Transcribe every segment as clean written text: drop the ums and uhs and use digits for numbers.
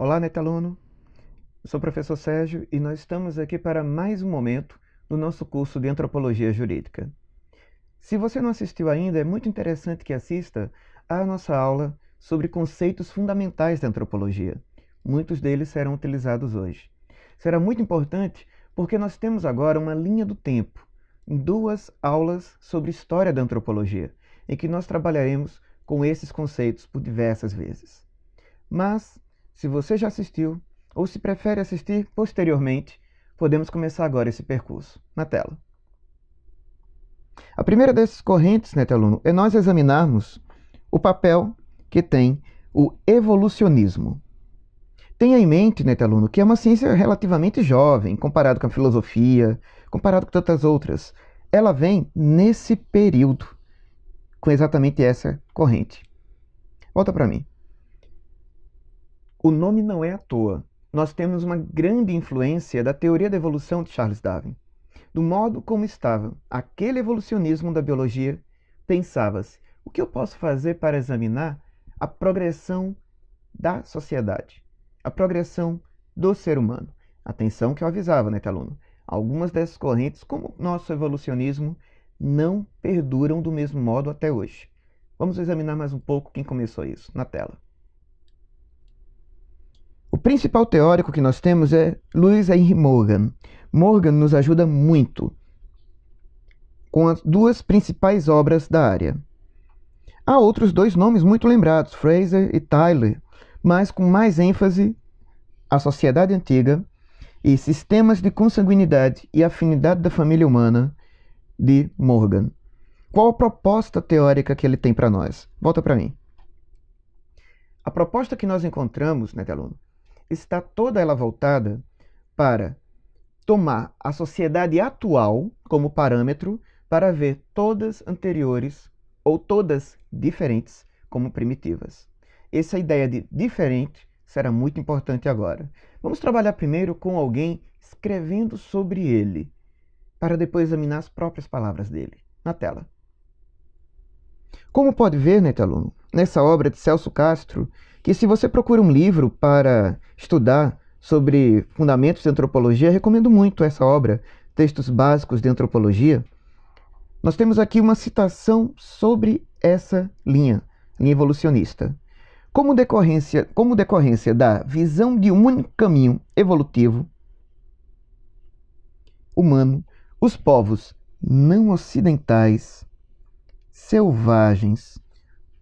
Olá, NetAluno. Eu sou o professor Sérgio e nós estamos aqui para mais um momento do nosso curso de Antropologia Jurídica. Se você não assistiu ainda, é muito interessante que assista à nossa aula sobre conceitos fundamentais da antropologia. Muitos deles serão utilizados hoje. Será muito importante porque nós temos agora uma linha do tempo, em 2 aulas sobre história da antropologia, em que nós trabalharemos com esses conceitos por diversas vezes. Mas, se você já assistiu, ou se prefere assistir posteriormente, podemos começar agora esse percurso. Na tela. A primeira dessas correntes, NetAluno, é nós examinarmos o papel que tem o evolucionismo. Tenha em mente, NetAluno, que é uma ciência relativamente jovem, comparado com a filosofia, comparado com tantas outras. Ela vem nesse período, com exatamente essa corrente. Volta para mim. O nome não é à toa. Nós temos uma grande influência da teoria da evolução de Charles Darwin. Do modo como estava aquele evolucionismo da biologia, pensava-se: o que eu posso fazer para examinar a progressão da sociedade, a progressão do ser humano? Atenção que eu avisava, NetAluno. Algumas dessas correntes, como o nosso evolucionismo, não perduram do mesmo modo até hoje. Vamos examinar mais um pouco quem começou isso, na tela. O principal teórico que nós temos é Lewis Henry Morgan. Morgan nos ajuda muito com as 2 principais obras da área. Há outros 2 nomes muito lembrados, Fraser e Tyler, mas com mais ênfase a sociedade antiga e sistemas de consanguinidade e afinidade da família humana de Morgan. Qual a proposta teórica que ele tem para nós? Volta para mim. A proposta que nós encontramos, NetAluno, está toda ela voltada para tomar a sociedade atual como parâmetro para ver todas anteriores ou todas diferentes como primitivas. Essa ideia de diferente será muito importante agora. Vamos trabalhar primeiro com alguém escrevendo sobre ele, para depois examinar as próprias palavras dele. Na tela. Como pode ver, NetAluno, nessa obra de Celso Castro, que se você procura um livro para estudar sobre fundamentos de antropologia, recomendo muito essa obra, Textos Básicos de Antropologia. Nós temos aqui uma citação sobre essa linha evolucionista. Como decorrência da visão de um único caminho evolutivo humano, os povos não ocidentais, selvagens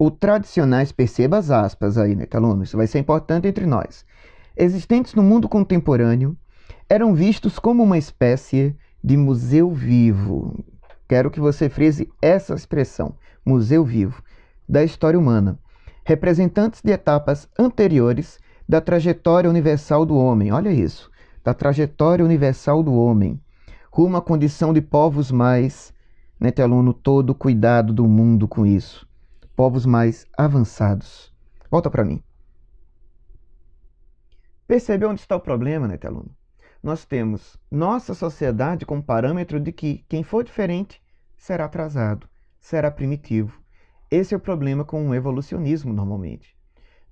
ou tradicionais, perceba as aspas aí, NetAluno, isso vai ser importante entre nós, existentes no mundo contemporâneo, eram vistos como uma espécie de museu vivo. Quero que você frise essa expressão, museu vivo, da história humana, representantes de etapas anteriores da trajetória universal do homem. Olha isso, da trajetória universal do homem, rumo à condição de povos mais, NetAluno, todo cuidado do mundo com isso, povos mais avançados. Volta para mim. Percebeu onde está o problema, NetAluno? Nós temos nossa sociedade como parâmetro de que quem for diferente será atrasado, será primitivo. Esse é o problema com o evolucionismo normalmente.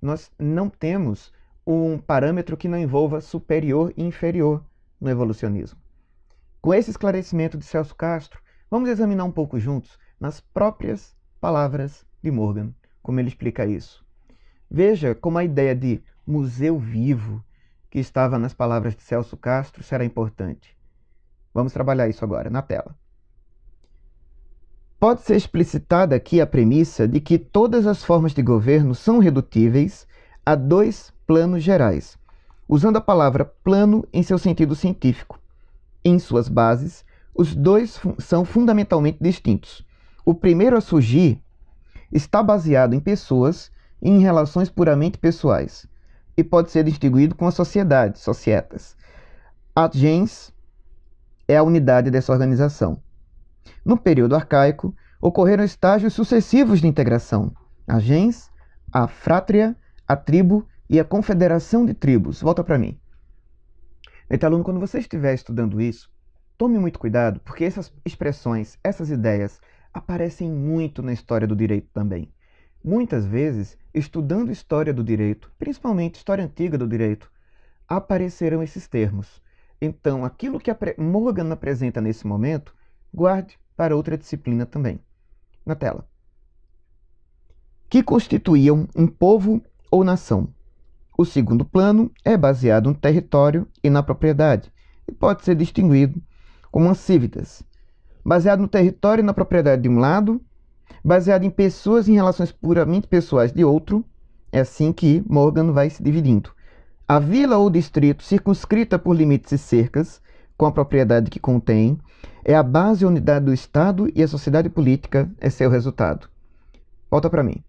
Nós não temos um parâmetro que não envolva superior e inferior no evolucionismo. Com esse esclarecimento de Celso Castro, vamos examinar um pouco juntos nas próprias palavras de Morgan, como ele explica isso. Veja como a ideia de museu vivo que estava nas palavras de Celso Castro será importante. Vamos trabalhar isso agora, na tela. Pode ser explicitada aqui a premissa de que todas as formas de governo são redutíveis a 2 planos gerais, usando a palavra plano em seu sentido científico. Em suas bases, os 2 são fundamentalmente distintos. O primeiro a surgir está baseado em pessoas e em relações puramente pessoais, e pode ser distinguido com a sociedade, societas. A gens é a unidade dessa organização. No período arcaico, ocorreram estágios sucessivos de integração: a gens, a frátria, a tribo e a confederação de tribos. Volta para mim. NetAluno, quando você estiver estudando isso, tome muito cuidado, porque essas expressões, essas ideias, aparecem muito na história do direito também. Muitas vezes estudando história do direito, principalmente história antiga do direito, aparecerão esses termos. Então, aquilo que Morgan apresenta nesse momento, guarde para outra disciplina também. Na tela. Que constituíam um povo ou nação. O segundo plano é baseado no território e na propriedade, e pode ser distinguido como as civitas. Baseado no território e na propriedade de um lado, baseado em pessoas em relações puramente pessoais de outro, é assim que Morgan vai se dividindo. A vila ou distrito circunscrita por limites e cercas, com a propriedade que contém, é a base e unidade do Estado e a sociedade política é seu resultado. Volta para mim.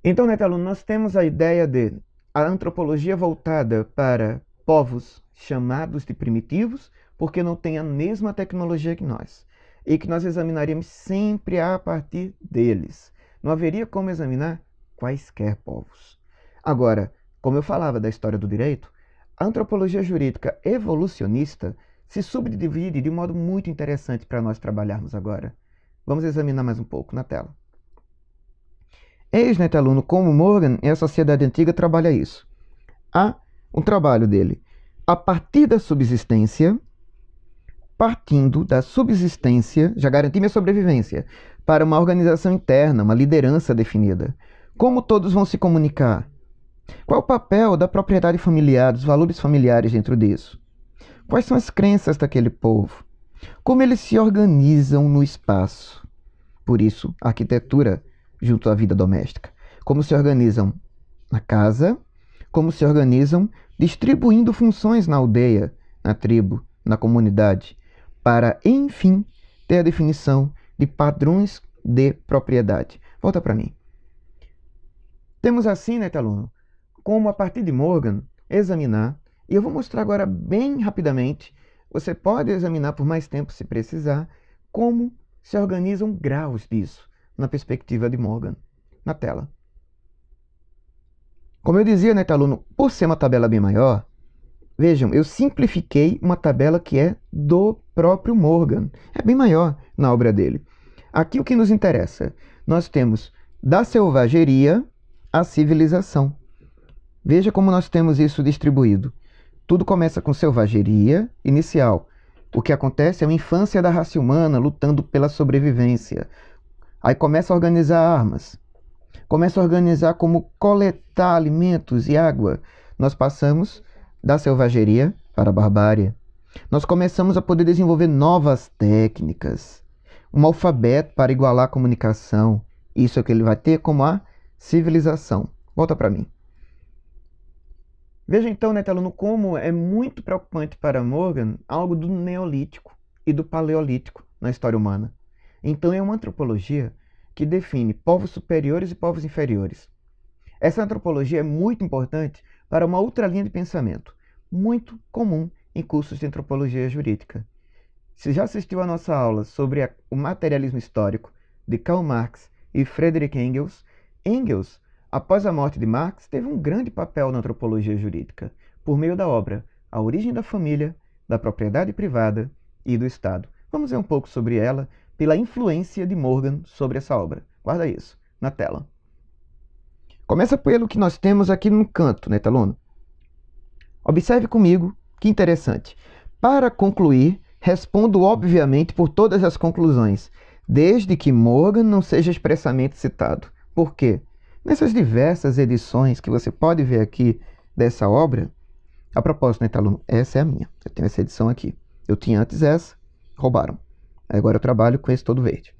Então, Neto, nós temos a ideia de a antropologia voltada para povos chamados de primitivos, porque não têm a mesma tecnologia que nós, e que nós examinaríamos sempre a partir deles. Não haveria como examinar quaisquer povos. Agora, como eu falava da história do direito, a antropologia jurídica evolucionista se subdivide de um modo muito interessante para nós trabalharmos agora. Vamos examinar mais um pouco na tela. Eis, Neto aluno, como Morgan e a sociedade antiga trabalha isso. Há um trabalho dele a partir da subsistência, partindo da subsistência, já garanti minha sobrevivência, para uma organização interna, uma liderança definida. Como todos vão se comunicar? Qual o papel da propriedade familiar, dos valores familiares dentro disso? Quais são as crenças daquele povo? Como eles se organizam no espaço? Por isso, a arquitetura junto à vida doméstica. Como se organizam na casa, como se organizam distribuindo funções na aldeia, na tribo, na comunidade, para, enfim, ter a definição de padrões de propriedade. Volta para mim. Temos assim, Neto aluno, como a partir de Morgan, examinar, e eu vou mostrar agora bem rapidamente, você pode examinar por mais tempo se precisar, como se organizam graus disso, na perspectiva de Morgan, na tela. Como eu dizia, Neto aluno, por ser uma tabela bem maior, vejam, eu simplifiquei uma tabela que é do próprio Morgan. É bem maior na obra dele. Aqui o que nos interessa, nós temos da selvageria à civilização. Veja como nós temos isso distribuído. Tudo começa com selvageria inicial. O que acontece é a infância da raça humana lutando pela sobrevivência. Aí começa a organizar armas. Começa a organizar como coletar alimentos e água. Nós passamos da selvageria para a barbárie. Nós começamos a poder desenvolver novas técnicas. Um alfabeto para igualar a comunicação. Isso é o que ele vai ter como a civilização. Volta para mim. Veja então, Neto aluno, como é muito preocupante para Morgan algo do Neolítico e do Paleolítico na história humana. Então é uma antropologia que define povos superiores e povos inferiores. Essa antropologia é muito importante para uma outra linha de pensamento, muito comum em cursos de antropologia jurídica. Se já assistiu à nossa aula sobre o materialismo histórico de Karl Marx e Friedrich Engels, Engels, após a morte de Marx, teve um grande papel na antropologia jurídica, por meio da obra A Origem da Família, da Propriedade Privada e do Estado. Vamos ver um pouco sobre ela, pela influência de Morgan sobre essa obra. Guarda isso, na tela. Começa pelo que nós temos aqui no canto, né, aluno? Observe comigo, que interessante. Para concluir, respondo obviamente por todas as conclusões, desde que Morgan não seja expressamente citado. Por quê? Nessas diversas edições que você pode ver aqui dessa obra, a propósito, né, aluno? Essa é a minha. Eu tenho essa edição aqui. Eu tinha antes essa, roubaram. Agora eu trabalho com esse todo verde.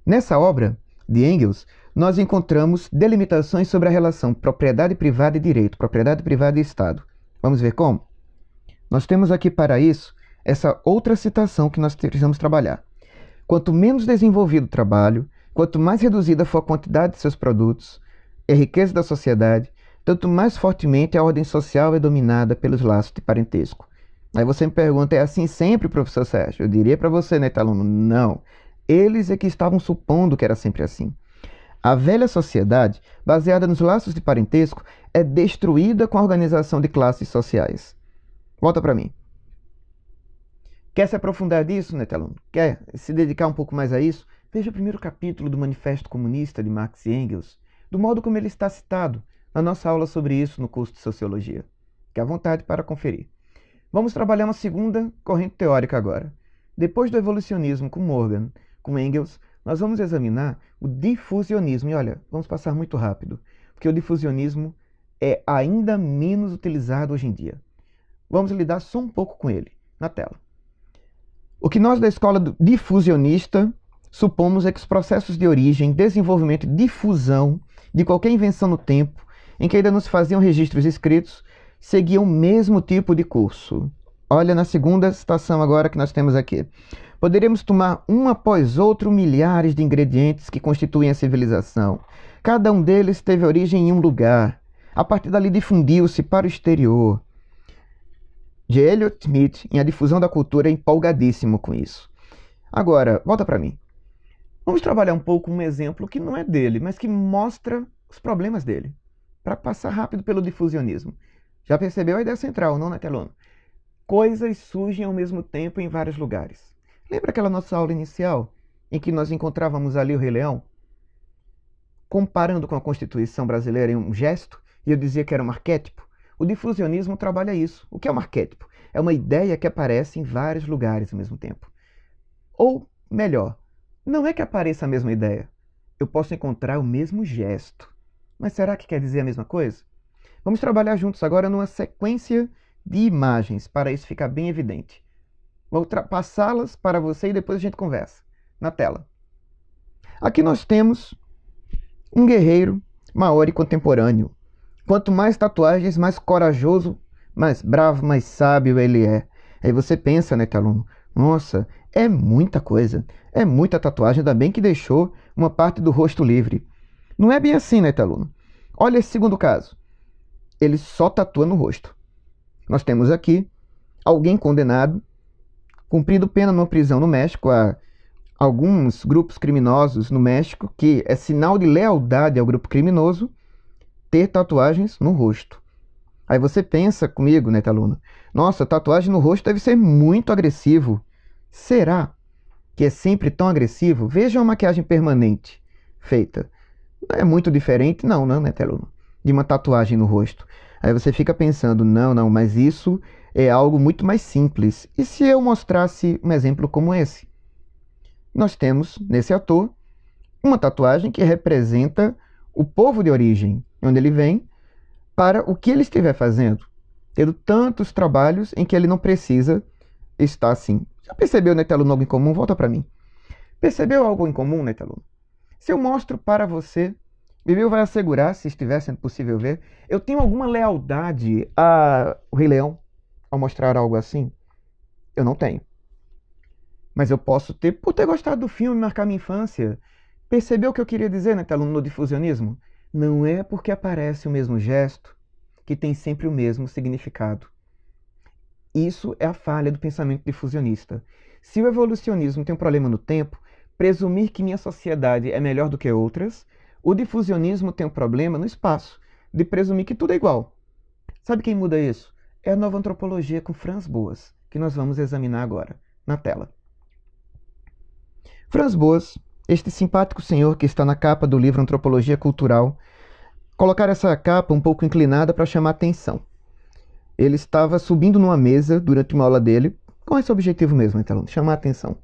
Nessa obra de Engels, nós encontramos delimitações sobre a relação propriedade privada e direito, propriedade privada e Estado. Vamos ver como? Nós temos aqui para isso essa outra citação que nós precisamos trabalhar. Quanto menos desenvolvido o trabalho, quanto mais reduzida for a quantidade de seus produtos e a riqueza da sociedade, tanto mais fortemente a ordem social é dominada pelos laços de parentesco. Aí você me pergunta, é assim sempre, professor Sérgio? Eu diria para você, né, aluno, não. Eles é que estavam supondo que era sempre assim. A velha sociedade, baseada nos laços de parentesco, é destruída com a organização de classes sociais. Volta para mim. Quer se aprofundar disso, né, aluno? Quer se dedicar um pouco mais a isso? Veja o primeiro capítulo do Manifesto Comunista de Marx e Engels. do modo como ele está citado na nossa aula sobre isso no curso de Sociologia. Fique à vontade para conferir. Vamos trabalhar uma segunda corrente teórica agora. Depois do evolucionismo com Morgan, com Engels, nós vamos examinar o difusionismo. E olha, vamos passar muito rápido, porque o difusionismo é ainda menos utilizado hoje em dia. Vamos lidar só um pouco com ele, na tela. O que nós da escola difusionista supomos é que os processos de origem, desenvolvimento e difusão de qualquer invenção no tempo, em que ainda não se faziam registros escritos, seguiam o mesmo tipo de curso. Olha na segunda citação agora que nós temos aqui. Poderíamos tomar um após outro milhares de ingredientes que constituem a civilização. Cada um deles teve origem em um lugar. A partir dali difundiu-se para o exterior. De Elliot Smith, em A Difusão da Cultura, é empolgadíssimo com isso. Agora, volta para mim. Vamos trabalhar um pouco um exemplo que não é dele, mas que mostra os problemas dele, para passar rápido pelo difusionismo. Já percebeu a ideia central, não, Netelon? Coisas surgem ao mesmo tempo em vários lugares. Lembra aquela nossa aula inicial, em que nós encontrávamos ali o Rei Leão? Comparando com a Constituição brasileira em um gesto, e eu dizia que era um arquétipo. O difusionismo trabalha isso. O que é um arquétipo? É uma ideia que aparece em vários lugares ao mesmo tempo. Ou, melhor, não é que apareça a mesma ideia. Eu posso encontrar o mesmo gesto. Mas será que quer dizer a mesma coisa? Vamos trabalhar juntos agora numa sequência de imagens, para isso ficar bem evidente. Vou passá-las para você e depois a gente conversa. Na tela. Aqui nós temos um guerreiro maori contemporâneo. Quanto mais tatuagens, mais corajoso, mais bravo, mais sábio ele é. Aí você pensa, né, aluno? Nossa, é muita coisa. É muita tatuagem, ainda bem que deixou uma parte do rosto livre. Não é bem assim, né, aluno? Olha esse segundo caso. Ele só tatua no rosto. Nós temos aqui alguém condenado, cumprindo pena numa prisão no México, a alguns grupos criminosos no México, que é sinal de lealdade ao grupo criminoso, ter tatuagens no rosto. Aí você pensa comigo, né, aluno? Nossa, tatuagem no rosto deve ser muito agressivo. Será que é sempre tão agressivo? Veja uma maquiagem permanente feita. Não é muito diferente, não, né, aluno? De uma tatuagem no rosto. Aí você fica pensando, não, mas isso é algo muito mais simples. E se eu mostrasse um exemplo como esse? Nós temos, nesse ator, uma tatuagem que representa o povo de origem, onde ele vem, para o que ele estiver fazendo, tendo tantos trabalhos em que ele não precisa estar assim. Já percebeu, Neteluno, algo em comum? Volta para mim. Percebeu algo em comum, Neteluno? Se eu mostro para você, Bibiu vai assegurar, se estiver sendo possível ver, eu tenho alguma lealdade ao Rei Leão ao mostrar algo assim? Eu não tenho. Mas eu posso ter, por ter gostado do filme, marcar minha infância. Percebeu o que eu queria dizer, Neteluno, no difusionismo? Não é porque aparece o mesmo gesto que tem sempre o mesmo significado. Isso é a falha do pensamento difusionista. Se o evolucionismo tem um problema no tempo, presumir que minha sociedade é melhor do que outras, o difusionismo tem um problema no espaço, de presumir que tudo é igual. Sabe quem muda isso? É a nova antropologia com Franz Boas, que nós vamos examinar agora, na tela. Franz Boas, este simpático senhor que está na capa do livro Antropologia Cultural, colocar essa capa um pouco inclinada para chamar atenção. Ele estava subindo numa mesa durante uma aula dele, com esse objetivo mesmo, então, chamar atenção.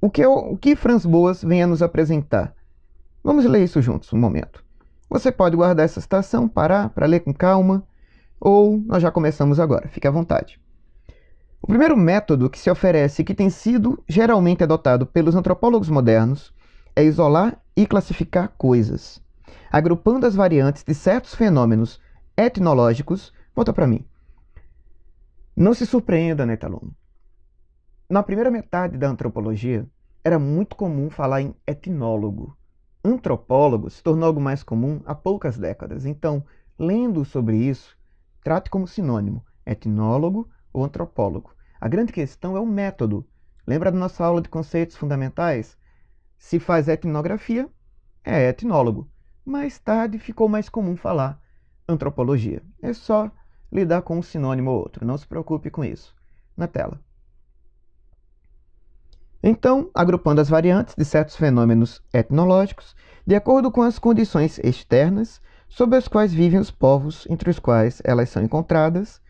O que Franz Boas vem a nos apresentar? Vamos ler isso juntos, um momento. Você pode guardar essa citação, parar para ler com calma, ou nós já começamos agora, fique à vontade. O primeiro método que se oferece e que tem sido geralmente adotado pelos antropólogos modernos é isolar e classificar coisas, agrupando as variantes de certos fenômenos etnológicos. Volta para mim. Não se surpreenda, Neteluno. Na primeira metade da antropologia, era muito comum falar em etnólogo. Antropólogo se tornou algo mais comum há poucas décadas. Então, lendo sobre isso, trate como sinônimo, etnólogo ou antropólogo. A grande questão é o método. Lembra da nossa aula de conceitos fundamentais? Se faz etnografia, é etnólogo. Mais tarde ficou mais comum falar antropologia. É só lidar com um sinônimo ou outro. Não se preocupe com isso. Na tela. Então, agrupando as variantes de certos fenômenos etnológicos, de acordo com as condições externas sob as quais vivem os povos entre os quais elas são encontradas,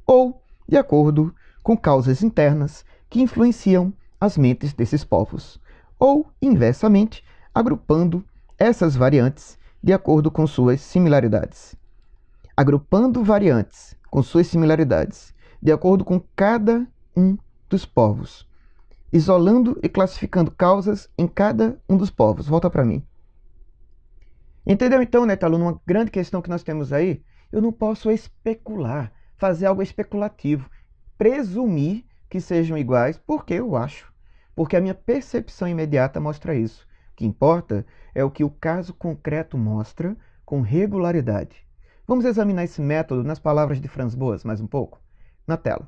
ou de acordo com causas internas que influenciam as mentes desses povos, ou, inversamente, agrupando essas variantes de acordo com suas similaridades. Agrupando variantes com suas similaridades de acordo com cada um dos povos, isolando e classificando causas em cada um dos povos. Volta para mim. Entendeu então, né, aluno? Uma grande questão que nós temos aí, eu não posso especular, fazer algo especulativo, presumir que sejam iguais, porque eu acho. Porque a minha percepção imediata mostra isso. O que importa é o que o caso concreto mostra com regularidade. Vamos examinar esse método nas palavras de Franz Boas mais um pouco? Na tela.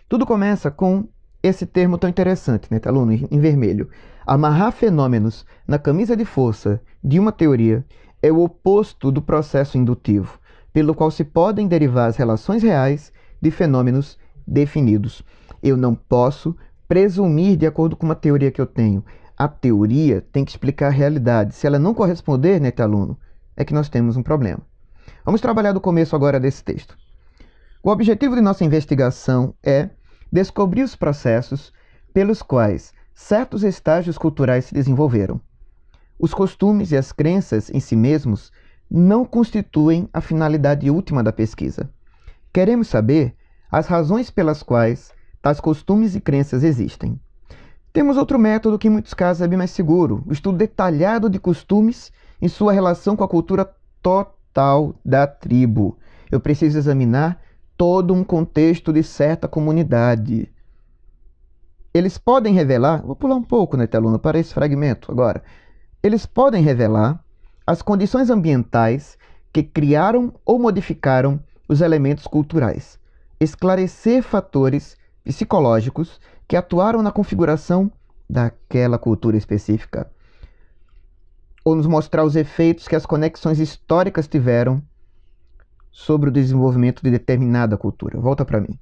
Tudo começa com esse termo tão interessante, né, aluno, em vermelho. Amarrar fenômenos na camisa de força de uma teoria é o oposto do processo indutivo, pelo qual se podem derivar as relações reais de fenômenos definidos. Eu não posso presumir de acordo com uma teoria que eu tenho. A teoria tem que explicar a realidade. Se ela não corresponder, né, aluno, é que nós temos um problema. Vamos trabalhar do começo agora desse texto. O objetivo de nossa investigação é descobrir os processos pelos quais certos estágios culturais se desenvolveram. Os costumes e as crenças em si mesmos não constituem a finalidade última da pesquisa. Queremos saber as razões pelas quais tais costumes e crenças existem. Temos outro método que em muitos casos é bem mais seguro, o estudo detalhado de costumes em sua relação com a cultura total da tribo. Eu preciso examinar todo um contexto de certa comunidade. Eles podem revelar, vou pular um pouco, né, aluno, para esse fragmento agora. Eles podem revelar as condições ambientais que criaram ou modificaram os elementos culturais, esclarecer fatores psicológicos que atuaram na configuração daquela cultura específica, ou nos mostrar os efeitos que as conexões históricas tiveram sobre o desenvolvimento de determinada cultura. Volta para mim.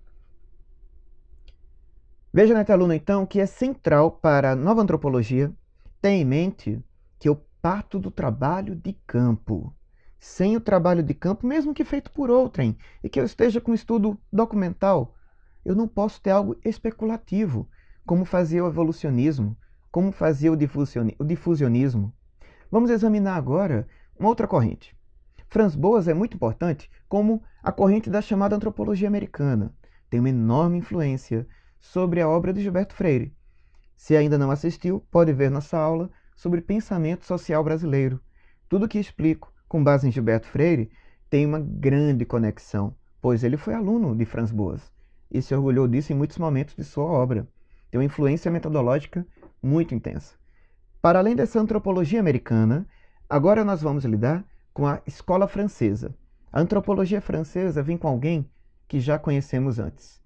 Veja, né, aluno, então, que é central para a nova antropologia ter em mente que eu parto do trabalho de campo. Sem o trabalho de campo, mesmo que feito por outrem, e que eu esteja com estudo documental, eu não posso ter algo especulativo, como fazia o evolucionismo, como fazia o difusionismo. Vamos examinar agora uma outra corrente. Franz Boas é muito importante como a corrente da chamada antropologia americana. Tem uma enorme influência sobre a obra de Gilberto Freire. Se ainda não assistiu, pode ver nossa aula sobre pensamento social brasileiro. Tudo que explico com base em Gilberto Freire tem uma grande conexão, pois ele foi aluno de Franz Boas e se orgulhou disso em muitos momentos de sua obra. Tem uma influência metodológica muito intensa. Para além dessa antropologia americana, agora nós vamos lidar com a escola francesa. A antropologia francesa vem com alguém que já conhecemos antes.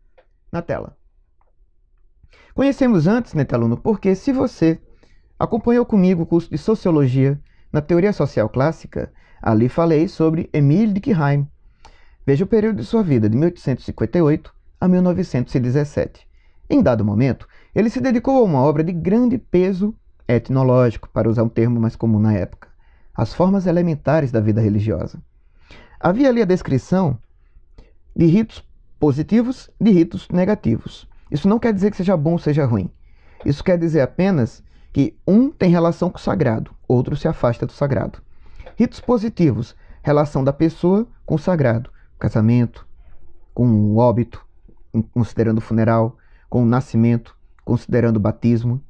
Na tela. Conhecemos antes, né, aluno, porque se você acompanhou comigo o curso de Sociologia na Teoria Social Clássica, ali falei sobre Émile Durkheim. Veja o período de sua vida, de 1858 a 1917. Em dado momento, ele se dedicou a uma obra de grande peso etnológico, para usar um termo mais comum na época, as formas elementares da vida religiosa. Havia ali a descrição de ritos positivos e de ritos negativos. Isso não quer dizer que seja bom ou seja ruim. Isso quer dizer apenas que um tem relação com o sagrado, outro se afasta do sagrado. Ritos positivos, relação da pessoa com o sagrado, casamento, com o óbito, considerando o funeral, com o nascimento, considerando o batismo.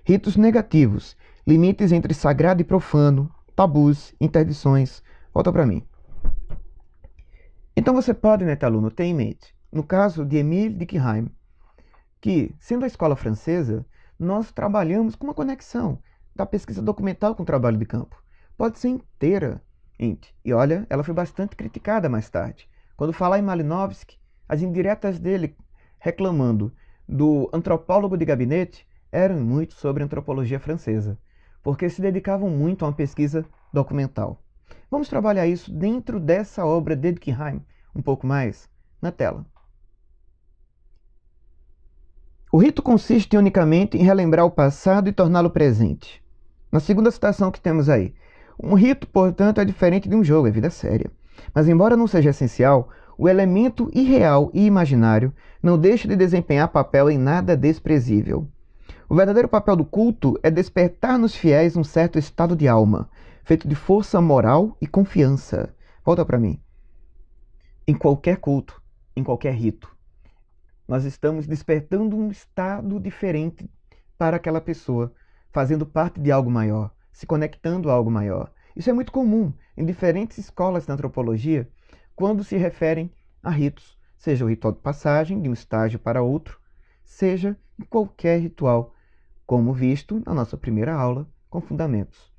Ritos negativos, limites entre sagrado e profano, tabus, interdições. Volta para mim. Então você pode, né, aluno, ter em mente, no caso de Émile Durkheim, que, sendo a escola francesa, nós trabalhamos com uma conexão da pesquisa documental com o trabalho de campo. Pode ser inteira, e olha, ela foi bastante criticada mais tarde. Quando falar em Malinowski, as indiretas dele reclamando do antropólogo de gabinete eram muito sobre antropologia francesa, porque se dedicavam muito a uma pesquisa documental. Vamos trabalhar isso dentro dessa obra de Durkheim um pouco mais na tela. O rito consiste unicamente em relembrar o passado e torná-lo presente. Na segunda citação que temos aí, um rito, portanto, é diferente de um jogo, é vida séria. Mas embora não seja essencial, o elemento irreal e imaginário não deixa de desempenhar papel em nada desprezível. O verdadeiro papel do culto é despertar nos fiéis um certo estado de alma, feito de força moral e confiança. Volta para mim. Em qualquer culto, em qualquer rito, nós estamos despertando um estado diferente para aquela pessoa, fazendo parte de algo maior, se conectando a algo maior. Isso é muito comum em diferentes escolas de antropologia, quando se referem a ritos, seja o ritual de passagem de um estágio para outro, seja em qualquer ritual, como visto na nossa primeira aula com fundamentos.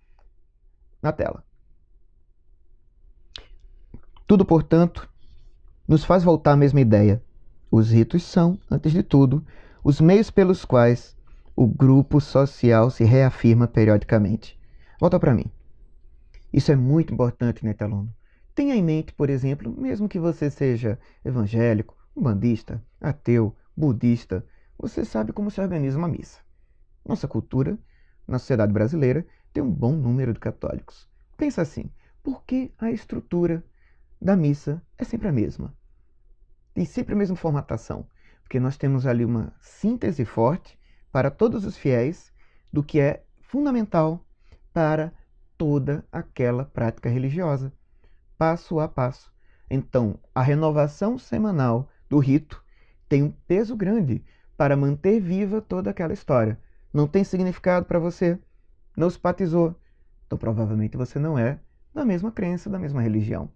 Na tela. Tudo, portanto, nos faz voltar à mesma ideia. Os ritos são, antes de tudo, os meios pelos quais o grupo social se reafirma periodicamente. Volta para mim. Isso é muito importante, né, aluno? Tenha em mente, por exemplo, mesmo que você seja evangélico, umbandista, ateu, budista, você sabe como se organiza uma missa. Nossa cultura, na sociedade brasileira, tem um bom número de católicos. Pensa assim, por que a estrutura da missa é sempre a mesma? Tem sempre a mesma formatação, porque nós temos ali uma síntese forte para todos os fiéis do que é fundamental para toda aquela prática religiosa, passo a passo. Então, a renovação semanal do rito tem um peso grande para manter viva toda aquela história. Não tem significado para você, não se batizou, então provavelmente você não é da mesma crença, da mesma religião.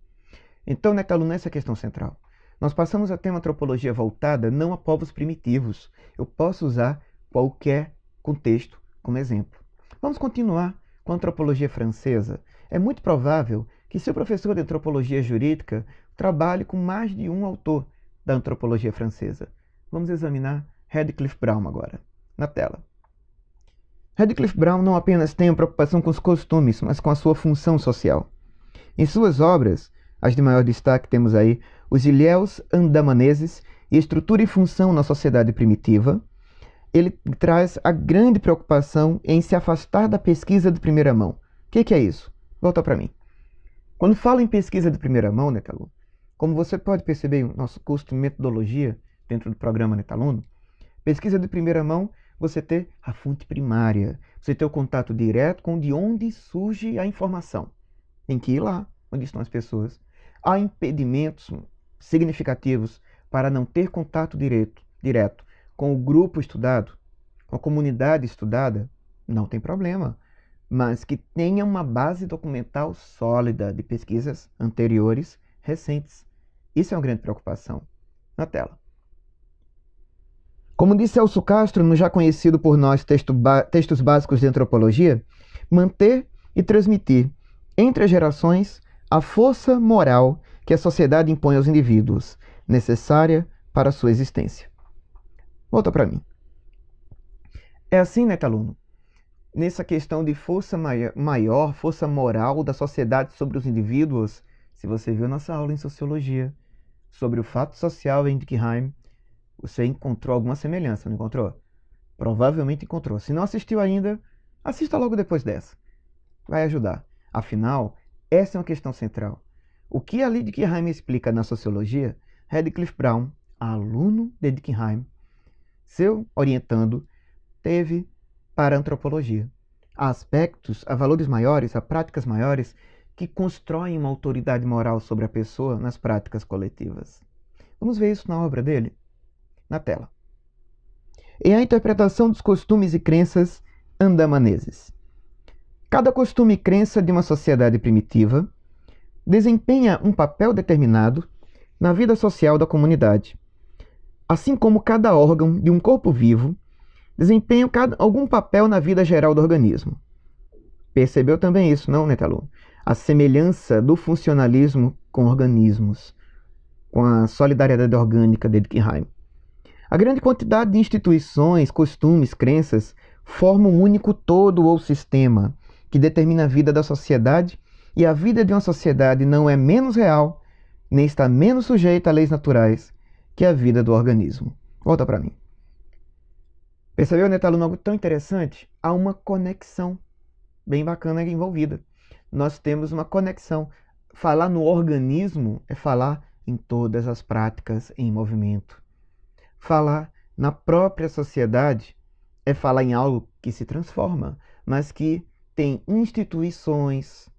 Então, aluno, essa é a questão central. Nós passamos a ter uma antropologia voltada não a povos primitivos. Eu posso usar qualquer contexto como exemplo. Vamos continuar com a antropologia francesa. É muito provável que seu professor de antropologia jurídica trabalhe com mais de um autor da antropologia francesa. Vamos examinar Radcliffe Brown agora, na tela. Radcliffe Brown não apenas tem uma preocupação com os costumes, mas com a sua função social. Em suas obras, as de maior destaque temos aí os Ilhéus Andamaneses e Estrutura e Função na Sociedade Primitiva. Ele traz a grande preocupação em se afastar da pesquisa de primeira mão. O que é isso? Volta para mim. Quando falo em pesquisa de primeira mão, Netaluno, como você pode perceber no nosso curso de metodologia dentro do programa Netaluno, pesquisa de primeira mão, você ter a fonte primária, você ter o contato direto com de onde surge a informação. Tem que ir lá, onde estão as pessoas. Há impedimentos significativos para não ter contato direto com o grupo estudado, com a comunidade estudada, não tem problema, mas que tenha uma base documental sólida de pesquisas anteriores, recentes. Isso é uma grande preocupação. Na tela. Como disse Elcio Castro, no já conhecido por nós Textos Básicos de Antropologia, manter e transmitir entre as gerações a força moral que a sociedade impõe aos indivíduos, necessária para a sua existência. Volta para mim. É assim, aluno, nessa questão de força maior, força moral da sociedade sobre os indivíduos, se você viu nossa aula em Sociologia sobre o fato social em Durkheim, você encontrou alguma semelhança, não encontrou? Provavelmente encontrou. Se não assistiu ainda, assista logo depois dessa. Vai ajudar. Afinal, essa é uma questão central. O que ali Durkheim explica na Sociologia, Radcliffe Brown, aluno de Durkheim, seu orientando, teve para a Antropologia. Há aspectos, há valores maiores, há práticas maiores que constroem uma autoridade moral sobre a pessoa nas práticas coletivas. Vamos ver isso na obra dele? Na tela. E a interpretação dos costumes e crenças andamaneses. Cada costume e crença de uma sociedade primitiva desempenha um papel determinado na vida social da comunidade, assim como cada órgão de um corpo vivo desempenha algum papel na vida geral do organismo. Percebeu também isso, não, Netalu? A semelhança do funcionalismo com organismos, com a solidariedade orgânica de Durkheim. A grande quantidade de instituições, costumes, crenças formam um único todo ou sistema que determina a vida da sociedade, e a vida de uma sociedade não é menos real, nem está menos sujeita a leis naturais que a vida do organismo. Volta para mim. Percebeu, Netaluno, algo tão interessante? Há uma conexão bem bacana envolvida. Nós temos uma conexão. Falar no organismo é falar em todas as práticas em movimento. Falar na própria sociedade é falar em algo que se transforma, mas que tem instituições,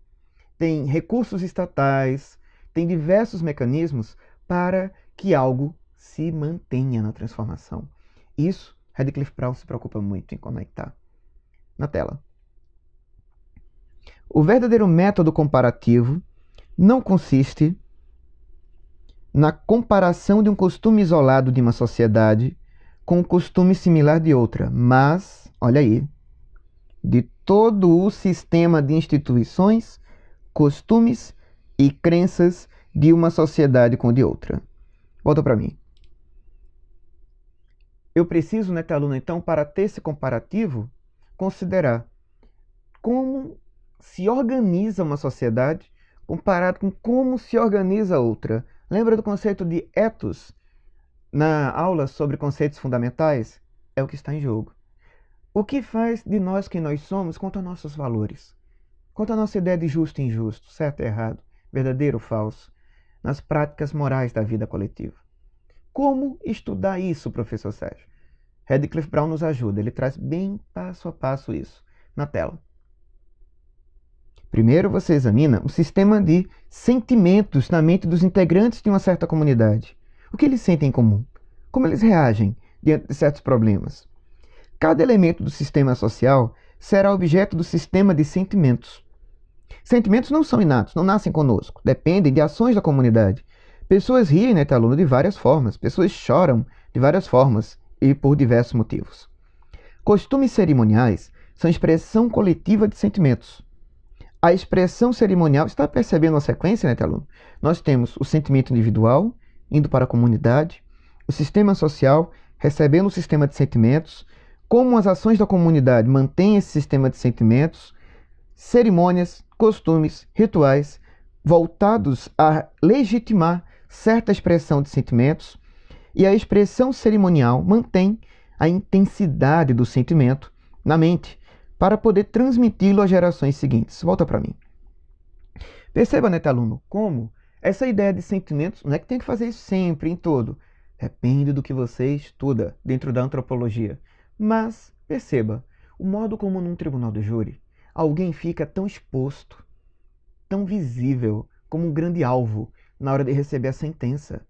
tem recursos estatais, tem diversos mecanismos para que algo se mantenha na transformação. Isso, Radcliffe Brown se preocupa muito em conectar. Na tela. O verdadeiro método comparativo não consiste na comparação de um costume isolado de uma sociedade com um costume similar de outra, mas, olha aí, de todo o sistema de instituições, costumes e crenças de uma sociedade com de outra. Volta para mim. Eu preciso, Netaluno, então, para ter esse comparativo, considerar como se organiza uma sociedade comparado com como se organiza outra. Lembra do conceito de ethos na aula sobre conceitos fundamentais? É o que está em jogo. O que faz de nós quem nós somos quanto a nossos valores? Quanto a nossa ideia de justo e injusto, certo e errado, verdadeiro ou falso, nas práticas morais da vida coletiva. Como estudar isso, professor Sérgio? Radcliffe Brown nos ajuda, ele traz bem passo a passo isso na tela. Primeiro você examina o sistema de sentimentos na mente dos integrantes de uma certa comunidade. O que eles sentem em comum? Como eles reagem diante de certos problemas? Cada elemento do sistema social será objeto do sistema de sentimentos. Sentimentos não são inatos, não nascem conosco, dependem de ações da comunidade. Pessoas riem, Netaluno, de várias formas, pessoas choram de várias formas e por diversos motivos. Costumes cerimoniais são expressão coletiva de sentimentos. A expressão cerimonial, está percebendo a sequência, Netaluno? Nós temos o sentimento individual, indo para a comunidade, o sistema social, recebendo o sistema de sentimentos, como as ações da comunidade mantêm esse sistema de sentimentos, cerimônias, costumes, rituais, voltados a legitimar certa expressão de sentimentos, e a expressão cerimonial mantém a intensidade do sentimento na mente, para poder transmiti-lo às gerações seguintes. Volta para mim. Perceba, Netaluno, como essa ideia de sentimentos, não é que tem que fazer isso sempre, em todo. Depende do que você estuda dentro da antropologia. Mas, perceba, o modo como num tribunal do júri, alguém fica tão exposto, tão visível, como um grande alvo na hora de receber a sentença.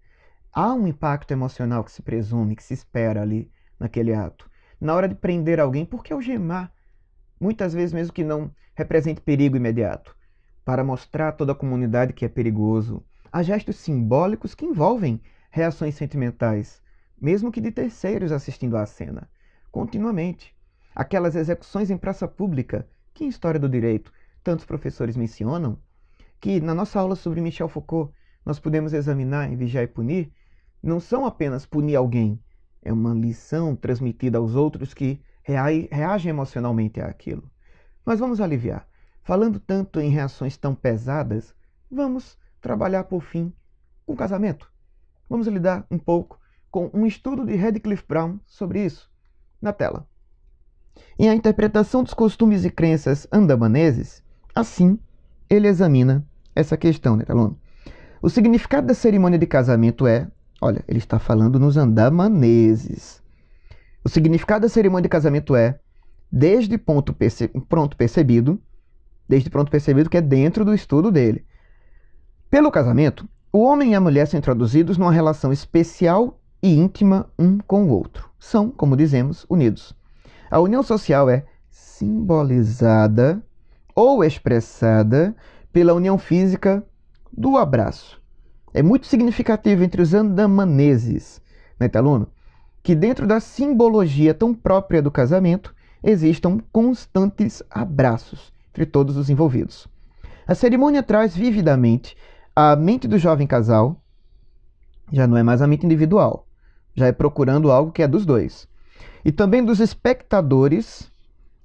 Há um impacto emocional que se presume, que se espera ali naquele ato. Na hora de prender alguém, por que algemar? Muitas vezes mesmo que não represente perigo imediato, para mostrar a toda a comunidade que é perigoso. Há gestos simbólicos que envolvem reações sentimentais, mesmo que de terceiros assistindo à cena, continuamente. Aquelas execuções em praça pública, que em História do Direito tantos professores mencionam, que na nossa aula sobre Michel Foucault nós podemos examinar em Vigiar e Punir, não são apenas punir alguém, é uma lição transmitida aos outros que reagem emocionalmente àquilo. Mas vamos aliviar. Falando tanto em reações tão pesadas, vamos trabalhar por fim com o casamento. Vamos lidar um pouco com um estudo de Radcliffe Brown sobre isso. Na tela. Em A Interpretação dos Costumes e Crenças Andamaneses, assim, ele examina essa questão, né, aluno? O significado da cerimônia de casamento é, olha, ele está falando nos andamaneses. O significado da cerimônia de casamento é, desde pronto percebido que é dentro do estudo dele. Pelo casamento, o homem e a mulher são introduzidos numa relação especial e íntima um com o outro. São, como dizemos, unidos. A união social é simbolizada ou expressada pela união física do abraço. É muito significativo entre os andamaneses, né, aluno? Que dentro da simbologia tão própria do casamento, existam constantes abraços entre todos os envolvidos. A cerimônia traz vividamente a mente do jovem casal, já não é mais a mente individual, já é procurando algo que é dos dois. E também dos espectadores,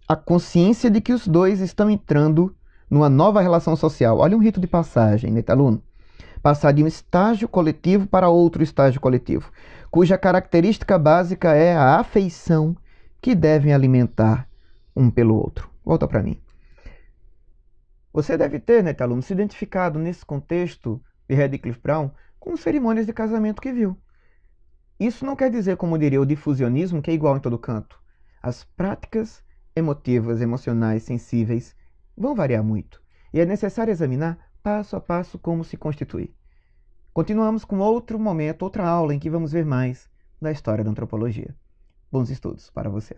a consciência de que os dois estão entrando numa nova relação social. Olha um rito de passagem, né, aluno? Passar de um estágio coletivo para outro estágio coletivo, cuja característica básica é a afeição que devem alimentar um pelo outro. Volta para mim. Você deve ter, né, aluno, se identificado nesse contexto de Radcliffe Brown com cerimônias de casamento que viu. Isso não quer dizer, como diria o difusionismo, que é igual em todo canto. As práticas emotivas, emocionais, sensíveis vão variar muito. E é necessário examinar passo a passo como se constitui. Continuamos com outro momento, outra aula em que vamos ver mais da história da antropologia. Bons estudos para você.